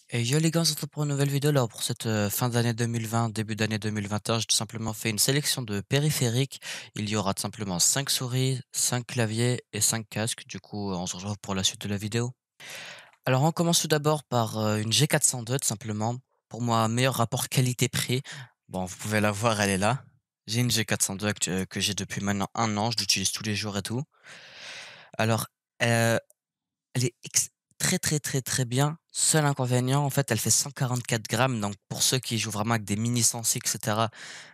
Et yo les gars, on se retrouve pour une nouvelle vidéo là pour cette fin d'année 2020, début d'année 2021. J'ai tout simplement fait une sélection de périphériques. Il y aura tout simplement 5 souris, 5 claviers et 5 casques. Du coup, on se retrouve pour la suite de la vidéo. Alors, on commence tout d'abord par une G402 tout simplement. Pour moi, meilleur rapport qualité-prix. Bon, vous pouvez la voir, elle est là. J'ai une G402 que j'ai depuis maintenant un an. Je l'utilise tous les jours et tout. Alors, euh, elle est très, très, très, très bien. Seul inconvénient, en fait, elle fait 144 grammes. Donc, pour ceux qui jouent vraiment avec des mini sensi, et cetera,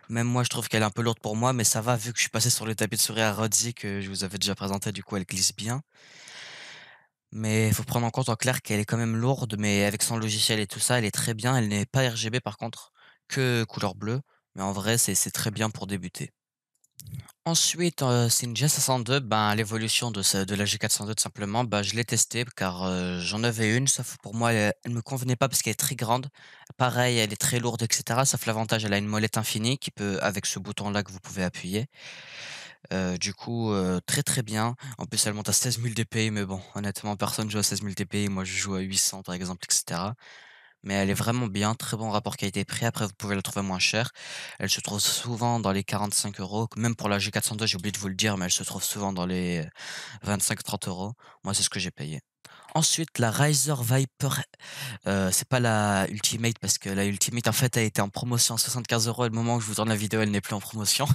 même moi, je trouve qu'elle est un peu lourde pour moi, mais ça va vu que je suis passé sur le tapis de souris à Rodzi que je vous avais déjà présenté. Du coup, elle glisse bien. Mais il faut prendre en compte en clair qu'elle est quand même lourde, mais avec son logiciel et tout ça, elle est très bien. Elle n'est pas RGB par contre, que couleur bleue. Mais en vrai, c'est très bien pour débuter. Ensuite, c'est une G502, ben, l'évolution de la G402 tout simplement, bah, je l'ai testée car, j'en avais une, sauf pour moi elle me convenait pas parce qu'elle est très grande. Pareil, elle est très lourde et cetera, sauf l'avantage, elle a une molette infinie qui peut avec ce bouton-là que vous pouvez appuyer. Du coup, très, très bien. En plus, elle monte à 16 000 dpi, mais bon, honnêtement, personne joue à 16 000 dpi. Moi, je joue à 800 par exemple et cetera. Mais elle est vraiment bien, très bon rapport qualité-prix. Après, vous pouvez la trouver moins chère. Elle se trouve souvent dans les 45 €. Même pour la G402, j'ai oublié de vous le dire, mais elle se trouve souvent dans les 25-30 €. Moi, c'est ce que j'ai payé. Ensuite, la Riser Viper, c'est pas la Ultimate parce que la Ultimate, en fait, a été en promotion à 75 € et le moment où je vous tourne la vidéo, elle n'est plus en promotion.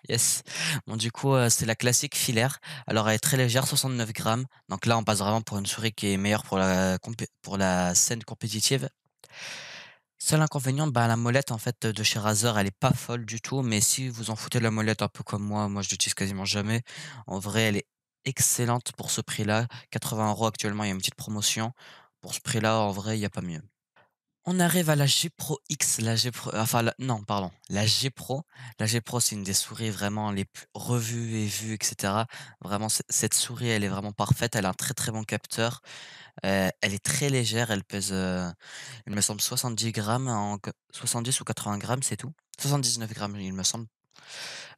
Yes. Bon, du coup, c'est la classique filaire. Alors, elle est très légère, 69 grammes. Donc là, on passe vraiment pour une souris qui est meilleure pour la scène compétitive. Seul inconvénient, bah, la molette en fait de chez Razer, elle est pas folle du tout, mais si vous en foutez de la molette un peu comme moi je l'utilise quasiment jamais. En vrai, elle est excellente pour ce prix-là. 80 € actuellement, il y a une petite promotion. Pour ce prix-là, en vrai, il y a pas mieux. On arrive à la G Pro X, la G Pro enfin la non pardon, la G Pro. La G Pro, c'est une des souris vraiment les plus revues et vues et cetera. Vraiment cette souris, elle est vraiment parfaite. Elle a un très, très bon capteur. Elle est très légère, elle pèse, il me semble 70 grammes en q 70 ou 80 grammes, c'est tout. 79 grammes, il me semble.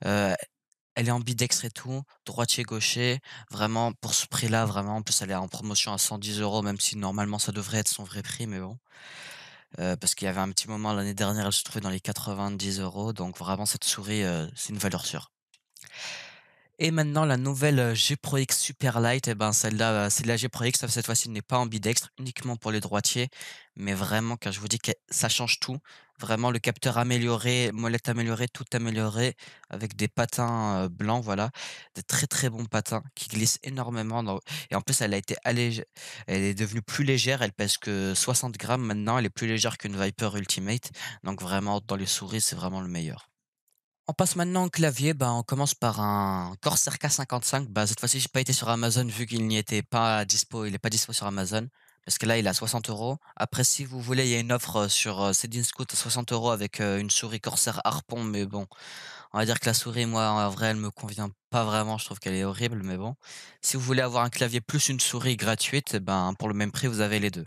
Heu, Elle est ambidextre et tout, droitier, gaucher. Vraiment pour ce prix-là, vraiment, en plus elle est en promotion à 110 €, même si normalement ça devrait être son vrai prix, mais bon. Parce qu'il y avait un petit moment l'année dernière, elle se trouvait dans les 90 €, donc vraiment cette souris, c'est une valeur sûre. Et maintenant la nouvelle, G Pro X Superlight et ben celle-là, c'est la G Pro X, sauf cette fois-ci elle n'est pas ambidextre, uniquement pour les droitiers. Mais vraiment quand je vous dis que ça change tout, vraiment le capteur amélioré, molette améliorée, tout amélioré avec des patins, blancs voilà, de très, très bons patins qui glissent énormément dans et en plus elle a été allégée, elle est devenue plus légère, elle pèse que 60 grammes maintenant, elle est plus légère qu'une Viper Ultimate, donc vraiment dans les souris, c'est vraiment le meilleur. On passe maintenant au clavier, bah, on commence par un Corsair K55. Bah, cette fois-ci, j'ai pas été sur Amazon vu qu'il n'y était pas dispo, il est pas dispo sur Amazon. Parce que là, il est à 60 €. Après, si vous voulez, il y a une offre sur Cdiscount à 60 € avec une souris Corsair Harpon. Mais bon, on va dire que la souris, moi, en vrai, elle me convient pas vraiment. Je trouve qu'elle est horrible. Mais bon, si vous voulez avoir un clavier plus une souris gratuite, eh ben, pour le même prix, vous avez les deux.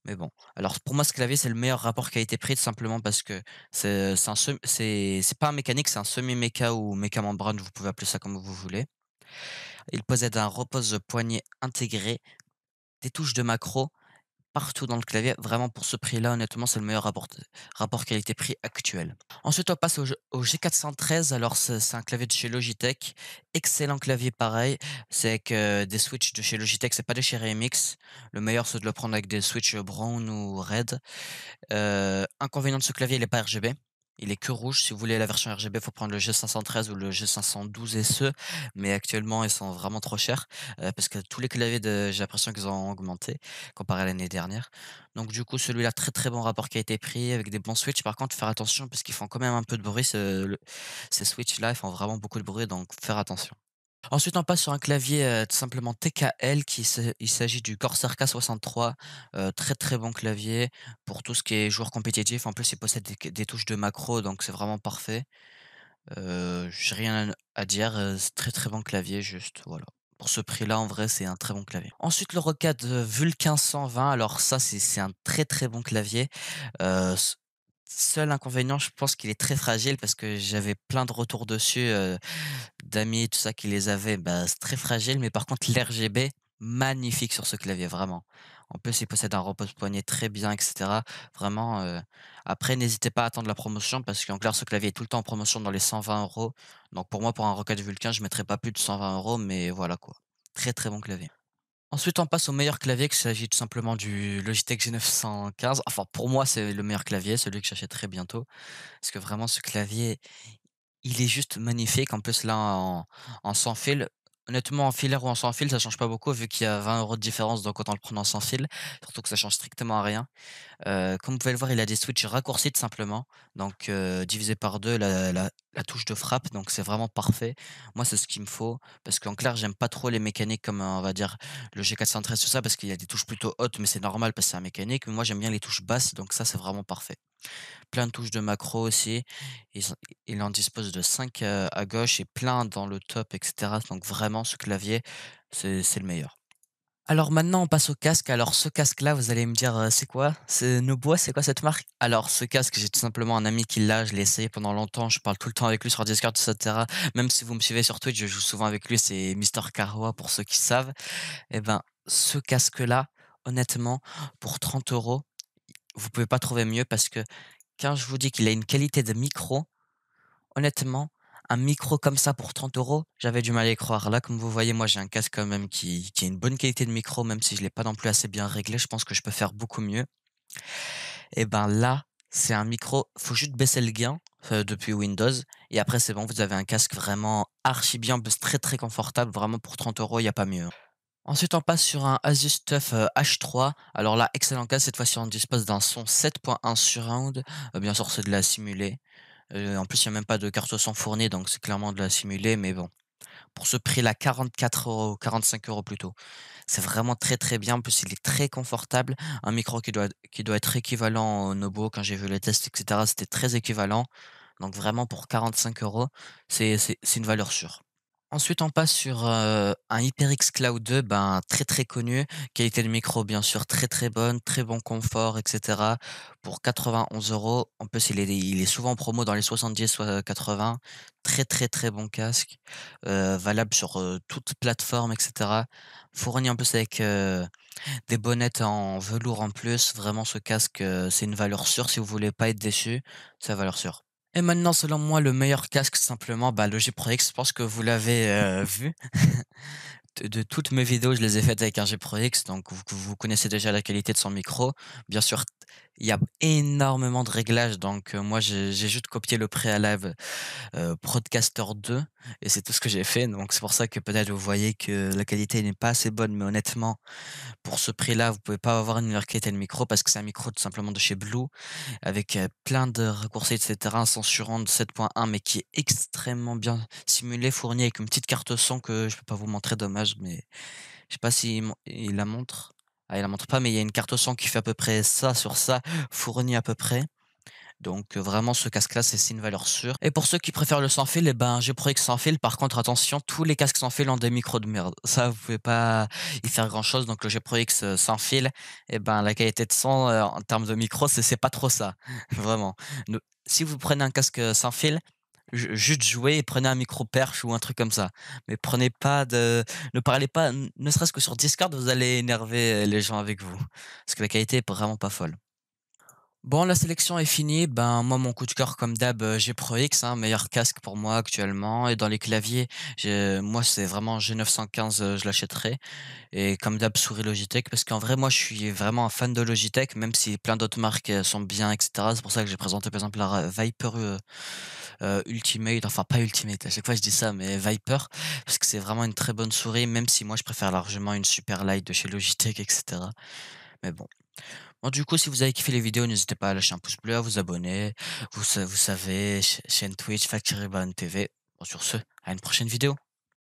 Mais bon, alors pour moi, ce clavier, c'est le meilleur rapport qualité-prix, tout simplement parce que c'est pas un mécanique, c'est un semi-méca ou méca membrane, vous pouvez appeler ça comme vous voulez. Il possède un repose-poignet intégré, des touches de macro partout dans le clavier. Vraiment, pour ce prix-là, honnêtement, c'est le meilleur rapport qualité-prix actuel. Ensuite, on passe au G413. Alors, c'est un clavier de chez Logitech. Excellent clavier, pareil. C'est avec des switches de chez Logitech, c'est pas des chez RMX. Le meilleur, c'est de le prendre avec des switches brown ou red. Inconvénient de ce clavier, il est pas RGB. Il est que rouge. Si vous voulez la version RGB, faut prendre le G513 ou le G512 SE, mais actuellement, ils sont vraiment trop chers, parce que tous les claviers j'ai l'impression qu'ils ont augmenté comparé à l'année dernière. Donc du coup, celui-là, très, très bon rapport qualité-prix avec des bons switches. Par contre, faire attention parce qu'ils font quand même un peu de bruit, ces switches-là, ils font vraiment beaucoup de bruit, donc faire attention. Ensuite, on passe sur un clavier, tout simplement TKL il s'agit du Corsair K63, très, très bon clavier pour tout ce qui est joueur compétitif. En plus, il possède des touches de macro, donc c'est vraiment parfait. J'ai rien à dire, c'est très, très bon clavier, juste voilà. Pour ce prix-là, en vrai, c'est un très bon clavier. Ensuite, le Rocade, Vulcain 120, alors ça, c'est un très, très bon clavier. S Seul inconvénient, je pense qu'il est très fragile parce que j'avais plein de retours dessus, d'amis, tout ça qui les avaient, bah, c'est très fragile, mais par contre l'RGB, magnifique sur ce clavier, vraiment. En plus, il possède un repose-poignet très bien et cetera. Vraiment, après n'hésitez pas à attendre la promotion parce qu'en clair, ce clavier est tout le temps en promotion dans les 120 €. Donc pour moi, pour un Rocade Vulcain, je mettrais pas plus de 120 €, mais voilà quoi. Très, très bon clavier. Ensuite, on passe au meilleur clavier, qu'il s'agit tout simplement du Logitech G915. Enfin, pour moi, c'est le meilleur clavier, celui que j'achèterai bientôt. Parce que vraiment, ce clavier, il est juste magnifique. En plus, là, en sans fil, honnêtement, en filaire ou en sans fil, ça change pas beaucoup vu qu'il y a 20 € de différence, donc autant le prendre en sans fil. Surtout que ça change strictement rien. Comme vous pouvez le voir, il a des switches raccourcis tout simplement, donc divisé par 2 la touche de frappe, donc c'est vraiment parfait. Moi, c'est ce qu'il me faut parce qu'en clair, j'aime pas trop les mécaniques comme, on va dire, le G413 tout ça parce qu'il y a des touches plutôt hautes, mais c'est normal parce que c'est un mécanique. Mais moi, j'aime bien les touches basses, donc ça, c'est vraiment parfait. Plein de touches de macro aussi. Ils ont il en dispose de 5 à gauche et plein dans le top et cetera, donc vraiment ce clavier, c'est le meilleur. Alors maintenant, on passe au casque. Alors ce casque-là, vous allez me dire, c'est quoi? C'est Nobois, c'est quoi cette marque? Alors ce casque, j'ai tout simplement un ami qui l'a, je l'ai essayé pendant longtemps, je parle tout le temps avec lui sur Discord et cetera. Même si vous me suivez sur Twitch, je joue souvent avec lui, c'est Mister Karwa pour ceux qui savent. Et ben, ce casque-là, honnêtement, pour 30 €, vous pouvez pas trouver mieux parce que quand je vous dis qu'il a une qualité de micro, honnêtement, un micro comme ça pour 30 €, j'avais du mal à y croire. Là, comme vous voyez, moi, j'ai un casque quand même qui a une bonne qualité de micro, même si je l'ai pas non plus assez bien réglé. Je pense que je peux faire beaucoup mieux. Et ben là, c'est un micro, faut juste baisser le gain, depuis Windows et après c'est bon, vous avez un casque vraiment archi bien, b très, très confortable. Vraiment pour 30 €, il y a pas mieux, hein. Ensuite, on passe sur un Asus TUF, H3. Alors là, excellent casque. Cette fois-ci, on dispose d'un son 7.1 surround. Bien sûr, c'est de la simulée. En plus, il y a même pas de carte son fournie, donc c'est clairement de la simulée, mais bon, pour ce prix-là, 44 €, 45 € plutôt, c'est vraiment très, très bien. En plus, il est très confortable. Un micro qui doit être équivalent au Nobo. Quand j'ai vu les tests et cetera, c'était très équivalent. Donc vraiment pour 45 €, c'est une valeur sûre. Ensuite, on passe sur, un HyperX Cloud 2, ben, très, très connu. Qualité de micro, bien sûr, très, très bonne, très bon confort et cetera. Pour 91 €. En plus, il est souvent en promo dans les 70, soit 80. Très, très, très bon casque, valable sur, toute plateforme et cetera. Fourni en plus avec, des bonnettes en velours en plus. Vraiment ce casque, c'est une valeur sûre. Si vous voulez pas être déçu, c'est la valeur sûre. Et maintenant, selon moi, le meilleur casque simplement, bah, le G Pro X, je pense que vous l'avez, vu. De toutes mes vidéos, je les ai faites avec un G Pro X, donc vous connaissez déjà la qualité de son micro. Bien sûr, il y a énormément de réglages, donc moi j'ai juste copié le préalable, Prodecaster 2 et c'est tout ce que j'ai fait, donc c'est pour ça que peut-être vous voyez que la qualité n'est pas assez bonne, mais honnêtement, pour ce prix-là, vous pouvez pas avoir une meilleure qualité de micro parce que c'est un micro tout simplement de chez Blue avec, plein de raccourcis et cetera, un son surround 7.1 mais qui est extrêmement bien simulé, fourni avec une petite carte son que je peux pas vous montrer, dommage, mais je sais pas s'il la montre. Ah, il la montre pas, mais il y a une carte son qui fait à peu près ça sur ça, fournie à peu près. Donc vraiment ce casque-là, c'est une valeur sûre et pour ceux qui préfèrent le sans fil et ben, G Pro X sans fil. Par contre attention, tous les casques sans fil ont des micros de merde. Ça, vous pouvez pas y faire grand chose, donc le G Pro X, sans fil et ben, la qualité de son, en termes de micro, c'est pas trop ça, vraiment. Ne Si vous prenez un casque, sans fil, juste jouez et prenez un micro perche ou un truc comme ça. Mais prenez pas de ne parlez pas, ne serait-ce que sur Discord, vous allez énerver, les gens avec vous. Parce que la qualité est vraiment pas folle. Bon, la sélection est finie. Ben, moi, mon coup de cœur, comme d'hab, G Pro X, hein, meilleur casque pour moi actuellement. Et dans les claviers, moi, c'est vraiment G915, je l'achèterai. Et comme d'hab, souris Logitech, parce qu'en vrai, moi, je suis vraiment un fan de Logitech, même si plein d'autres marques sont bien, etc. C'est pour ça que j'ai présenté, par exemple, la Viper Ultimate, enfin pas Ultimate, à chaque fois je dis ça, mais Viper, parce que c'est vraiment une très bonne souris, même si moi, je préfère largement une Superlight de chez Logitech, etc. Mais bon. Bon, du coup, si vous avez kiffé les vidéos, n'hésitez pas à lâcher un pouce bleu, à vous abonner. Vous savez, chaîne Twitch, Factory TV. Bon, sur ce, à une prochaine vidéo.